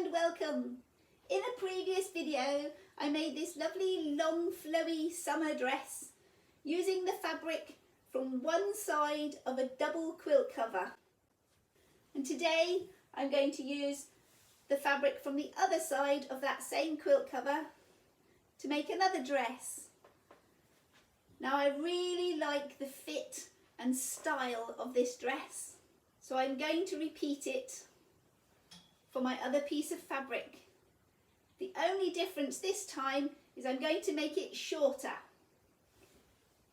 and welcome. In a previous video I made this lovely long flowy summer dress using the fabric from one side of a double quilt cover, and today I'm going to use the fabric from the other side of that same quilt cover to make another dress. Now I really like the fit and style of this dress, so I'm going to repeat it for my other piece of fabric. The only difference this time is I'm going to make it shorter.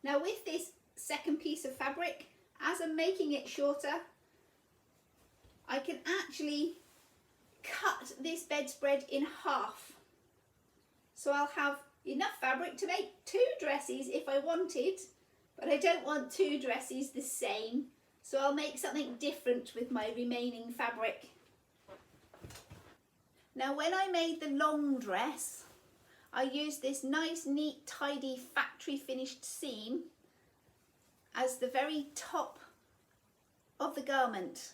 Now with this second piece of fabric, as I'm making it shorter, I can actually cut this bedspread in half. So I'll have enough fabric to make two dresses if I wanted, but I don't want two dresses the same, so I'll make something different with my remaining fabric. Now when I made the long dress, I used this nice, neat, tidy factory finished seam as the very top of the garment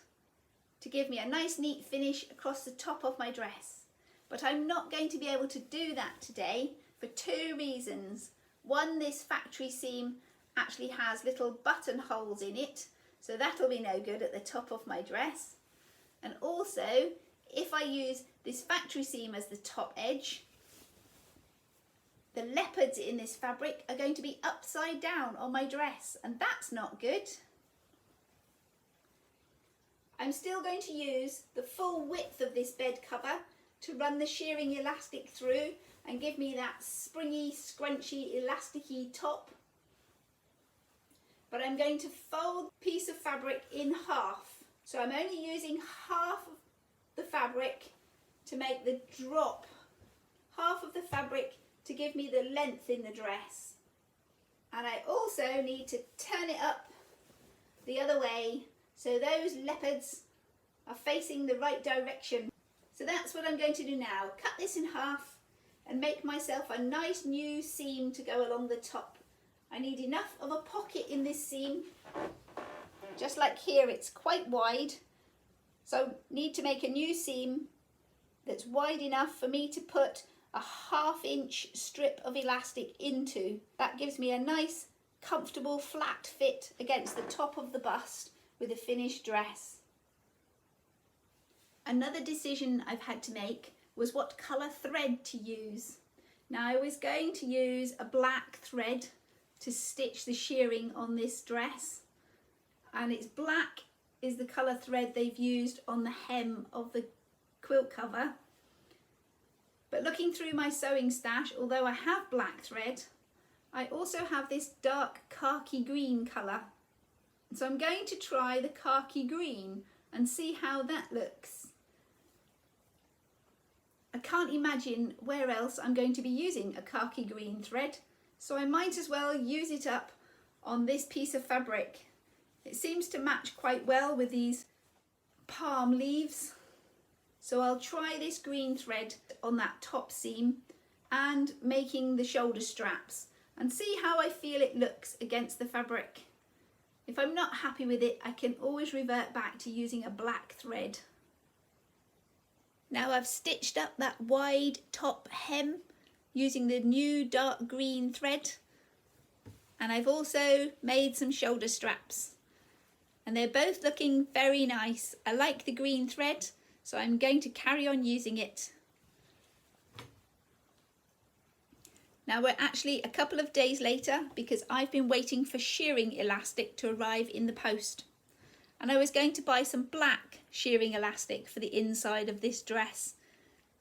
to give me a nice, neat finish across the top of my dress. But I'm not going to be able to do that today for two reasons. One, this factory seam actually has little buttonholes in it, so that'll be no good at the top of my dress. And also, if I use this factory seam as the top edge, the leopards in this fabric are going to be upside down on my dress, and that's not good. I'm still going to use the full width of this bed cover to run the shearing elastic through and give me that springy, scrunchy, elasticy top. But I'm going to fold the piece of fabric in half. So I'm only using half of the fabric to make the drop, half of the fabric to give me the length in the dress. And I also need to turn it up the other way so those leopards are facing the right direction. So that's what I'm going to do now. Cut this in half and make myself a nice new seam to go along the top. I need enough of a pocket in this seam. Just like here, it's quite wide. So need to make a new seam that's wide enough for me to put a 1/2 inch strip of elastic into. That gives me a nice, comfortable, flat fit against the top of the bust with a finished dress. Another decision I've had to make was what colour thread to use. Now I was going to use a black thread to stitch the shearing on this dress, and it's black is the colour thread they've used on the hem of the quilt cover. But looking through my sewing stash, although I have black thread, I also have this dark khaki green colour. So I'm going to try the khaki green and see how that looks. I can't imagine where else I'm going to be using a khaki green thread, so I might as well use it up on this piece of fabric. It seems to match quite well with these palm leaves. So I'll try this green thread on that top seam and making the shoulder straps and see how I feel it looks against the fabric. If I'm not happy with it, I can always revert back to using a black thread. Now I've stitched up that wide top hem using the new dark green thread, and I've also made some shoulder straps, and they're both looking very nice. I like the green thread, so I'm going to carry on using it. Now we're actually a couple of days later because I've been waiting for shearing elastic to arrive in the post. And I was going to buy some black shearing elastic for the inside of this dress.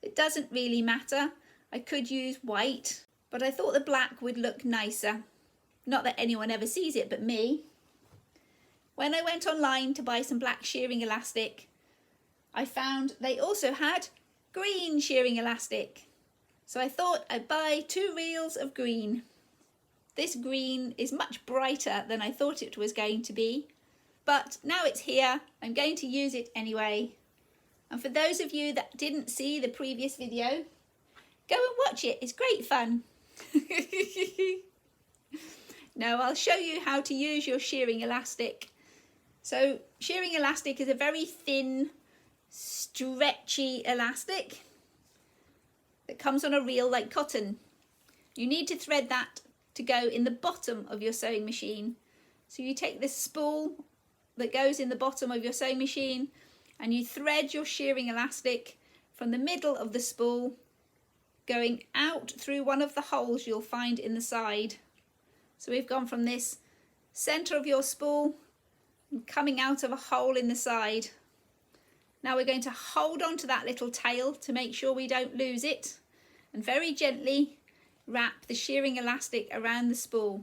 It doesn't really matter. I could use white, but I thought the black would look nicer. Not that anyone ever sees it but me. When I went online to buy some black shearing elastic, I found they also had green shearing elastic. So I thought I'd buy 2 reels of green. This green is much brighter than I thought it was going to be, but now it's here, I'm going to use it anyway. And for those of you that didn't see the previous video, go and watch it, it's great fun. Now I'll show you how to use your shearing elastic. So shearing elastic is a very thin stretchy elastic that comes on a reel like cotton. You need to thread that to go in the bottom of your sewing machine. So you take this spool that goes in the bottom of your sewing machine and you thread your shearing elastic from the middle of the spool going out through one of the holes you'll find in the side. So we've gone from this centre of your spool and coming out of a hole in the side. Now we're going to hold on to that little tail to make sure we don't lose it, and very gently wrap the shearing elastic around the spool.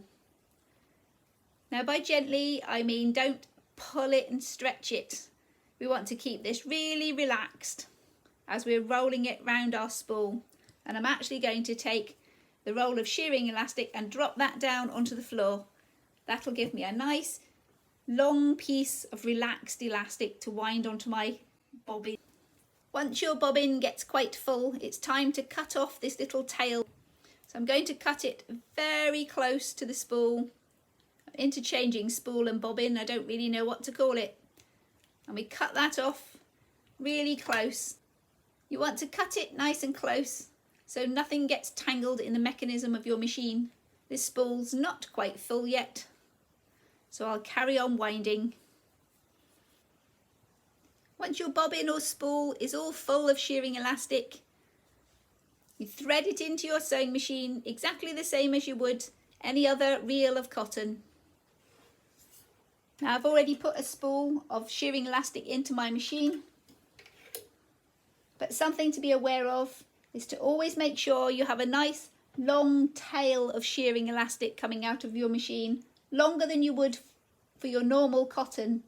Now by gently I mean don't pull it and stretch it. We want to keep this really relaxed as we're rolling it round our spool. And I'm actually going to take the roll of shearing elastic and drop that down onto the floor. That'll give me a nice long piece of relaxed elastic to wind onto my bobbin. Once your bobbin gets quite full, it's time to cut off this little tail. So I'm going to cut it very close to the spool. I'm interchanging spool and bobbin, I don't really know what to call it. And we cut that off really close. You want to cut it nice and close so nothing gets tangled in the mechanism of your machine. This spool's not quite full yet, so I'll carry on winding. Once your bobbin or spool is all full of shearing elastic, you thread it into your sewing machine exactly the same as you would any other reel of cotton. Now I've already put a spool of shearing elastic into my machine, but something to be aware of is to always make sure you have a nice long tail of shearing elastic coming out of your machine, longer than you would for your normal cotton.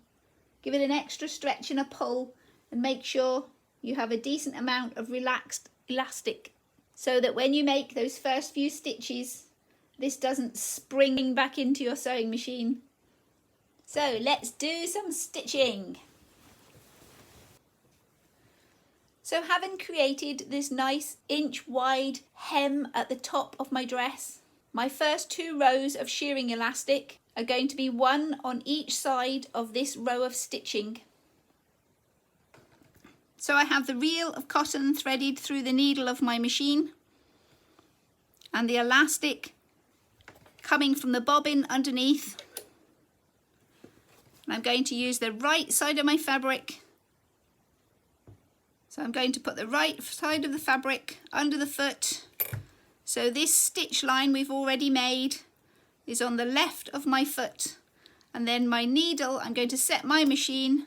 Give it an extra stretch and a pull and make sure you have a decent amount of relaxed elastic so that when you make those first few stitches, this doesn't spring back into your sewing machine. So let's do some stitching. So having created this nice inch wide hem at the top of my dress, my first 2 rows of shearing elastic are going to be one on each side of this row of stitching. So I have the reel of cotton threaded through the needle of my machine and the elastic coming from the bobbin underneath. And I'm going to use the right side of my fabric. So I'm going to put the right side of the fabric under the foot. So this stitch line we've already made is on the left of my foot. And then my needle, I'm going to set my machine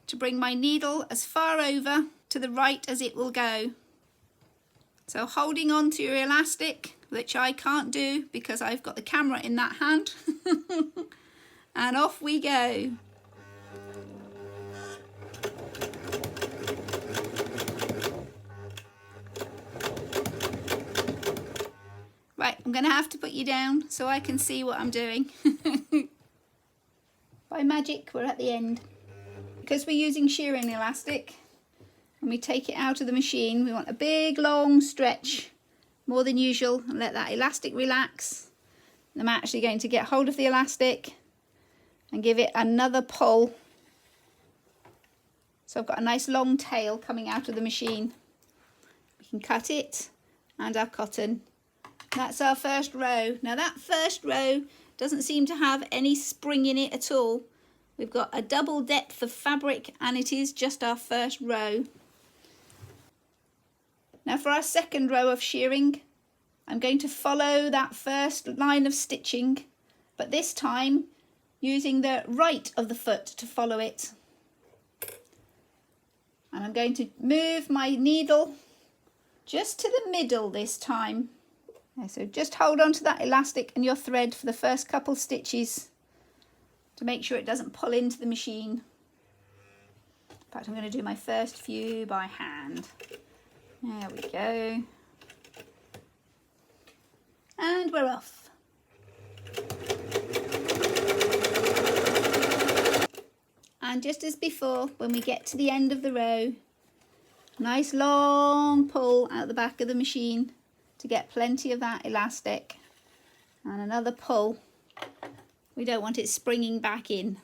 to bring my needle as far over to the right as it will go. So holding on to your elastic, which I can't do because I've got the camera in that hand. And off we go. Right, I'm going to have to put you down so I can see what I'm doing. By magic, we're at the end. Because we're using shearing elastic, when we take it out of the machine, we want a big long stretch, more than usual, and let that elastic relax. And I'm actually going to get hold of the elastic and give it another pull. So I've got a nice long tail coming out of the machine. We can cut it and our cotton. That's our first row. Now that first row doesn't seem to have any spring in it at all. We've got a double depth of fabric and it is just our first row. Now for our second row of shearing, I'm going to follow that first line of stitching, but this time using the right of the foot to follow it. And I'm going to move my needle just to the middle this time. So just hold on to that elastic and your thread for the first couple stitches to make sure it doesn't pull into the machine. In fact, I'm going to do my first few by hand. There we go. And we're off. And just as before, when we get to the end of the row, nice long pull out the back of the machine to get plenty of that elastic, and another pull. We don't want it springing back in.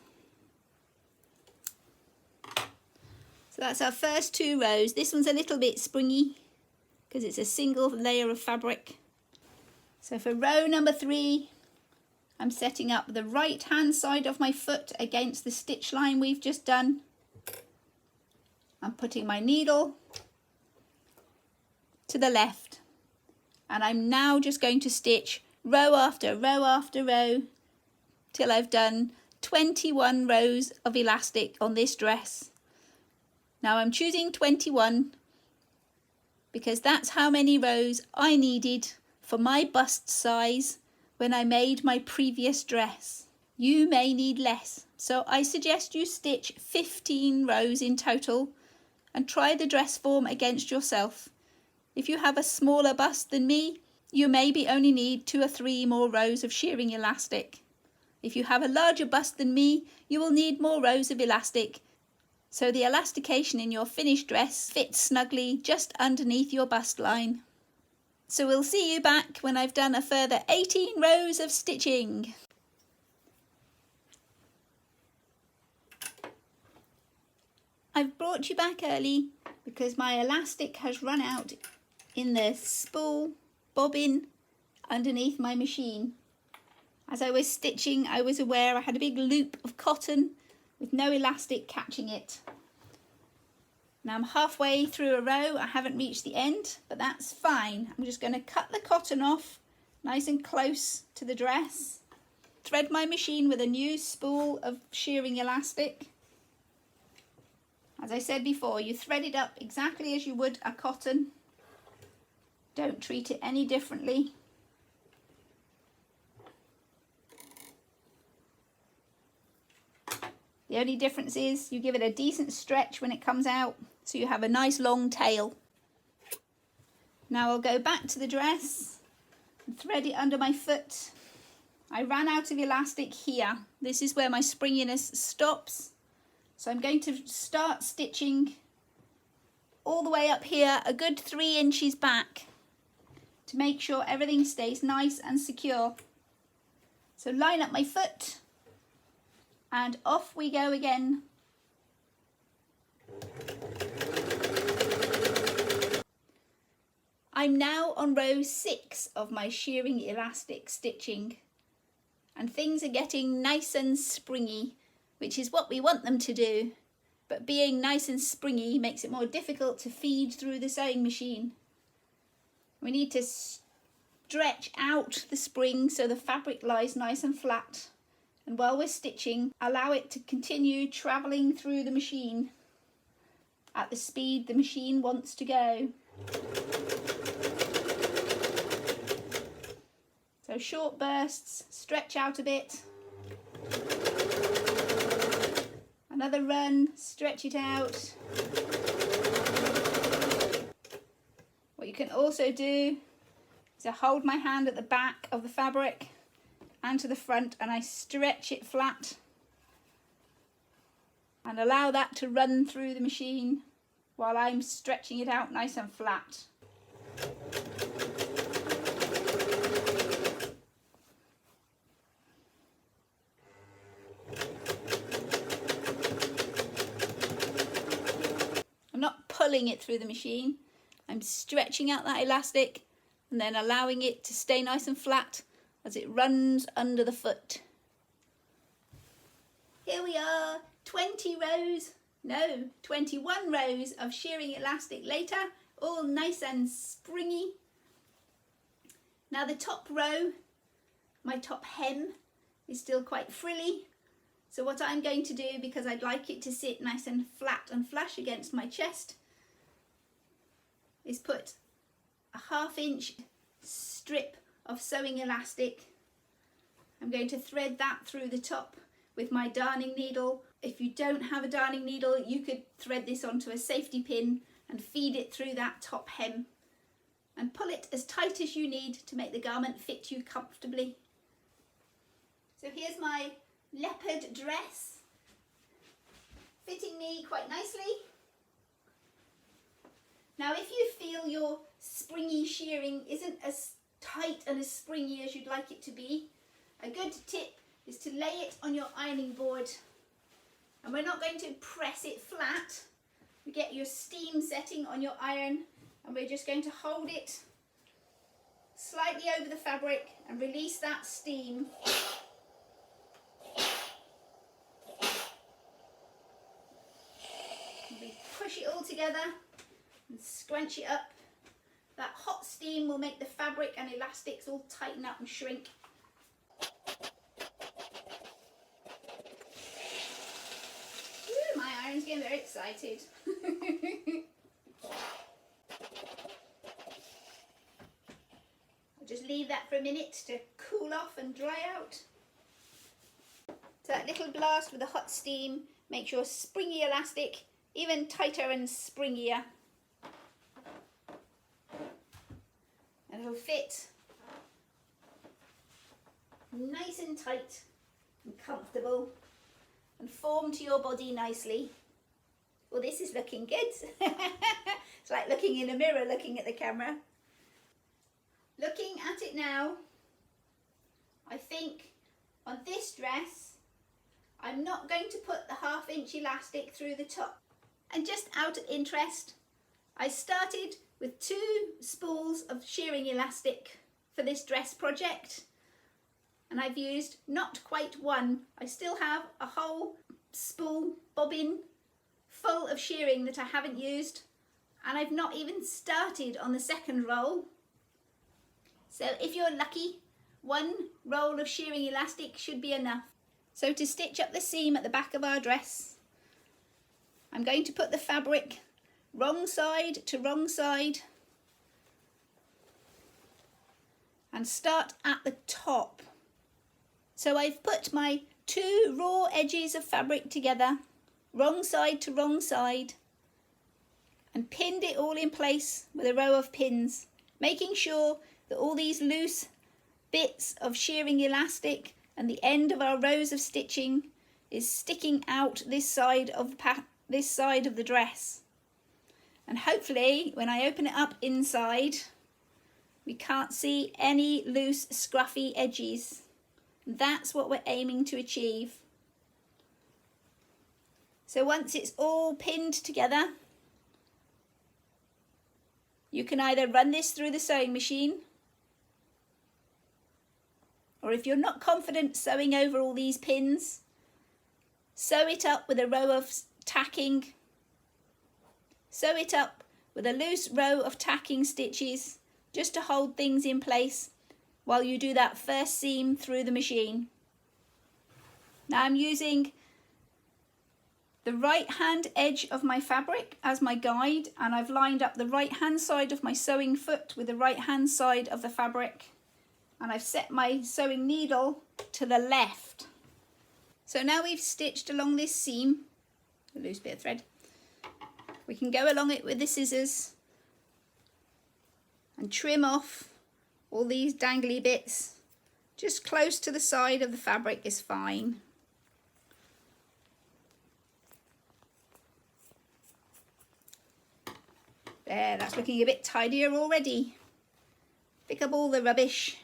So that's our first 2 rows. This one's a little bit springy because it's a single layer of fabric. So for row number 3, I'm setting up the right hand side of my foot against the stitch line we've just done. I'm putting my needle to the left, and I'm now just going to stitch row after row after row till I've done 21 rows of elastic on this dress. Now I'm choosing 21 because that's how many rows I needed for my bust size when I made my previous dress. You may need less, so I suggest you stitch 15 rows in total and try the dress form against yourself. If you have a smaller bust than me, you maybe only need 2 or 3 more rows of shearing elastic. If you have a larger bust than me, you will need more rows of elastic, so the elastication in your finished dress fits snugly just underneath your bust line. So we'll see you back when I've done a further 18 rows of stitching. I've brought you back early because my elastic has run out in the spool bobbin underneath my machine. As I was stitching, I was aware I had a big loop of cotton with no elastic catching it. Now I'm halfway through a row. I haven't reached the end, but that's fine. I'm just going to cut the cotton off nice and close to the dress. Thread my machine with a new spool of shearing elastic. As I said before, you thread it up exactly as you would a cotton. Don't treat it any differently. The only difference is you give it a decent stretch when it comes out, so you have a nice long tail. Now I'll go back to the dress and thread it under my foot. I ran out of elastic here. This is where my springiness stops. So I'm going to start stitching all the way up here, a good 3 inches back, to make sure everything stays nice and secure. So line up my foot and off we go again. I'm now on row 6 of my shearing elastic stitching, and things are getting nice and springy, which is what we want them to do, but being nice and springy makes it more difficult to feed through the sewing machine. We need to stretch out the spring so the fabric lies nice and flat, and while we're stitching, allow it to continue travelling through the machine at the speed the machine wants to go. So short bursts, stretch out a bit. Another run, stretch it out. What you can also do is I hold my hand at the back of the fabric and to the front, and I stretch it flat and allow that to run through the machine while I'm stretching it out nice and flat. I'm not pulling it through the machine, I'm stretching out that elastic and then allowing it to stay nice and flat as it runs under the foot. Here we are, 21 rows of shearing elastic later, all nice and springy. Now the top row, my top hem, is still quite frilly. So what I'm going to do, because I'd like it to sit nice and flat and flush against my chest, is put a 1/2 inch strip of sewing elastic. I'm going to thread that through the top with my darning needle. If you don't have a darning needle, you could thread this onto a safety pin and feed it through that top hem and pull it as tight as you need to make the garment fit you comfortably. So here's my leopard dress, fitting me quite nicely. Now if you feel your springy shearing isn't as tight and as springy as you'd like it to be, a good tip is to lay it on your ironing board. And we're not going to press it flat, You get your steam setting on your iron, and we're just going to hold it slightly over the fabric and release that steam. And we push it all together and scrunch it up. That hot steam will make the fabric and elastics all tighten up and shrink. Ooh, my iron's getting very excited. I'll just leave that for a minute to cool off and dry out. So that little blast with the hot steam makes your springy elastic even tighter and springier. And it'll fit nice and tight and comfortable and form to your body nicely. Well, this is looking good. It's like looking in a mirror, looking at the camera. Looking at it now, I think on this dress, I'm not going to put the 1/2 inch elastic through the top. And just out of interest, I started with 2 spools of shearing elastic for this dress project, and I've used not quite 1. I still have a whole spool bobbin full of shearing that I haven't used, and I've not even started on the 2nd roll. So if you're lucky, 1 roll of shearing elastic should be enough. So to stitch up the seam at the back of our dress, I'm going to put the fabric wrong side to wrong side and start at the top. So I've put my 2 raw edges of fabric together, wrong side to wrong side, and pinned it all in place with a row of pins, making sure that all these loose bits of shearing elastic and the end of our rows of stitching is sticking out this side of the dress. And hopefully when I open it up inside, we can't see any loose scruffy edges. That's what we're aiming to achieve. So once it's all pinned together, you can either run this through the sewing machine, or if you're not confident sewing over all these pins, sew it up with a row of tacking. Sew it up with a loose row of tacking stitches just to hold things in place while you do that first seam through the machine. Now I'm using the right hand edge of my fabric as my guide, and I've lined up the right hand side of my sewing foot with the right hand side of the fabric, and I've set my sewing needle to the left. So now we've stitched along this seam, a loose bit of thread, we can go along it with the scissors and trim off all these dangly bits. Just close to the side of the fabric is fine. There, that's looking a bit tidier already. Pick up all the rubbish.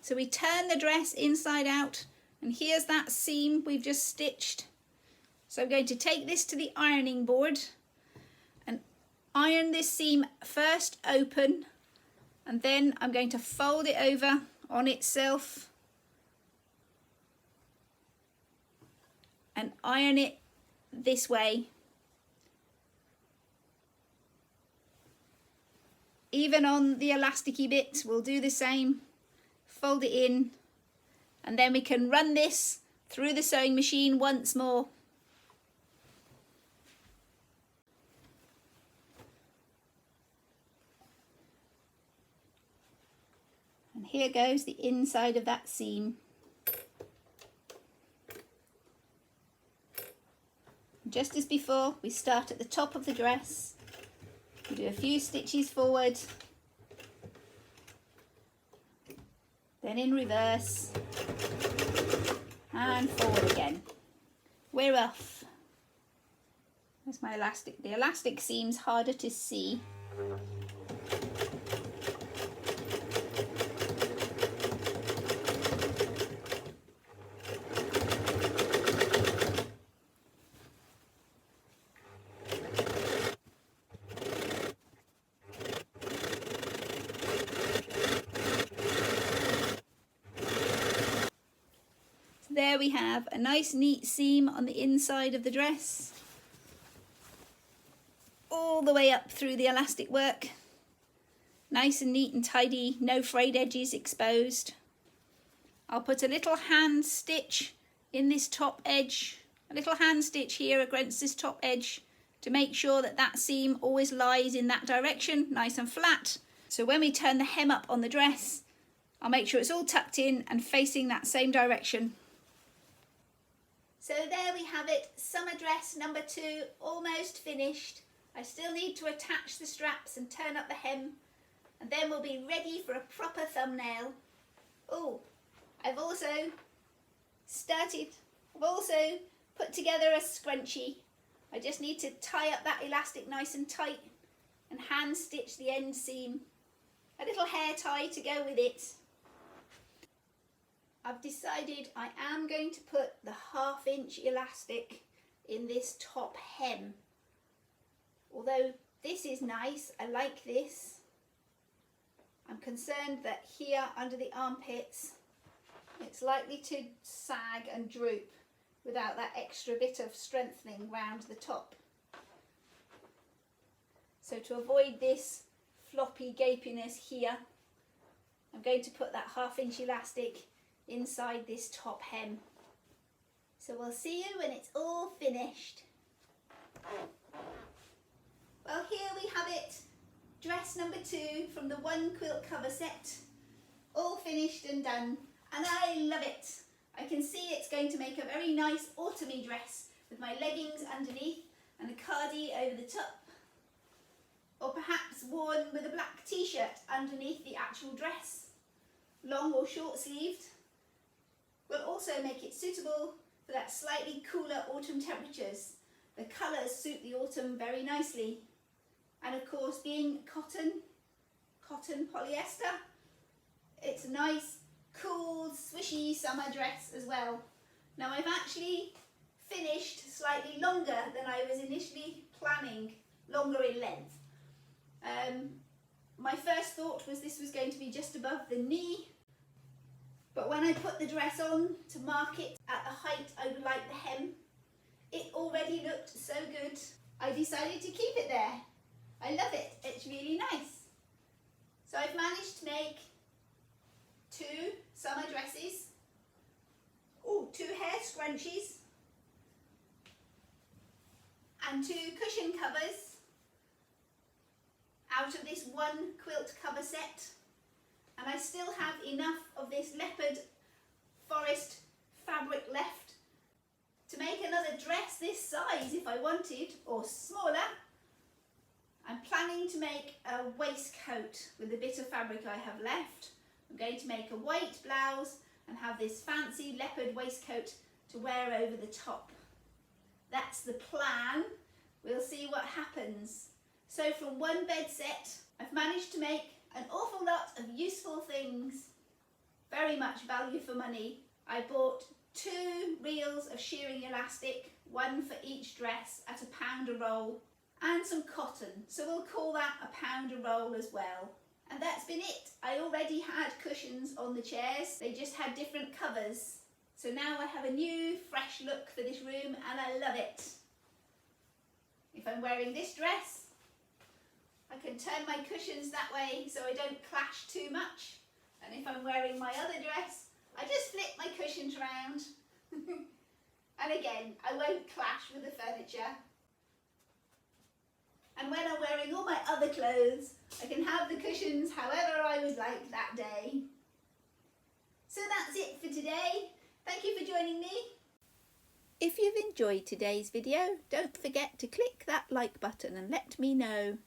So we turn the dress inside out, and here's that seam we've just stitched. So I'm going to take this to the ironing board and iron this seam first open, and then I'm going to fold it over on itself and iron it this way. Even on the elasticy bits, we'll do the same. Fold it in, and then we can run this through the sewing machine once more. And here goes the inside of that seam. Just as before, we start at the top of the dress. We do a few stitches forward, then in reverse, and forward again. We're off. There's my elastic. The elastic seam's harder to see. we have a nice neat seam on the inside of the dress, all the way up through the elastic work. Nice and neat and tidy, no frayed edges exposed. I'll put a little hand stitch in this top edge, a little hand stitch here against this top edge to make sure that that seam always lies in that direction, nice and flat. So when we turn the hem up on the dress, I'll make sure it's all tucked in and facing that same direction. So there we have it, summer dress number 2, almost finished. I still need to attach the straps and turn up the hem, and then we'll be ready for a proper thumbnail. Oh, I've also put together a scrunchie. I just need to tie up that elastic nice and tight and hand stitch the end seam. A little hair tie to go with it. I've decided I am going to put the 1/2 inch elastic in this top hem. Although this is nice, I like this. I'm concerned that here under the armpits it's likely to sag and droop without that extra bit of strengthening round the top. So to avoid this floppy gapiness here, I'm going to put that 1/2 inch elastic inside this top hem. So we'll see you when it's all finished. Well, here we have it, dress number 2 from the one quilt cover set, all finished and done, and I love it. I can see it's going to make a very nice autumny dress with my leggings underneath and a cardi over the top, or perhaps worn with a black t-shirt underneath the actual dress, long or short sleeved. Will also make it suitable for that slightly cooler autumn temperatures. The colours suit the autumn very nicely. And of course, being cotton polyester, it's a nice, cool, swishy summer dress as well. Now I've actually finished slightly longer than I was initially planning, longer in length. My first thought was this was going to be just above the knee, but when I put the dress on to mark it at the height I would like the hem, it already looked so good. I decided to keep it there. I love it, it's really nice. So I've managed to make 2 summer dresses, 2 hair scrunchies, and 2 cushion covers out of this one quilt cover set. And I still have enough of this leopard forest fabric left to make another dress this size if I wanted, or smaller. I'm planning to make a waistcoat with the bit of fabric I have left. I'm going to make a white blouse and have this fancy leopard waistcoat to wear over the top. That's the plan. We'll see what happens. So from one bed set, I've managed to make an awful lot of useful things. Very much value for money. I bought 2 reels of shearing elastic, 1 for each dress at £1 a roll, and some cotton, so we'll call that £1 a roll as well. And that's been it. I already had cushions on the chairs, they just had different covers. So now I have a new fresh look for this room and I love it. If I'm wearing this dress, I can turn my cushions that way so I don't clash too much. And if I'm wearing my other dress, I just flip my cushions round. And again, I won't clash with the furniture. And when I'm wearing all my other clothes, I can have the cushions however I would like that day. So that's it for today. Thank you for joining me. If you've enjoyed today's video, don't forget to click that like button and let me know.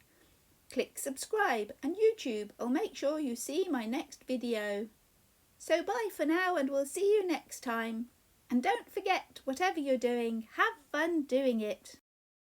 Click subscribe and YouTube will make sure you see my next video. So bye for now and we'll see you next time. And don't forget, whatever you're doing, have fun doing it.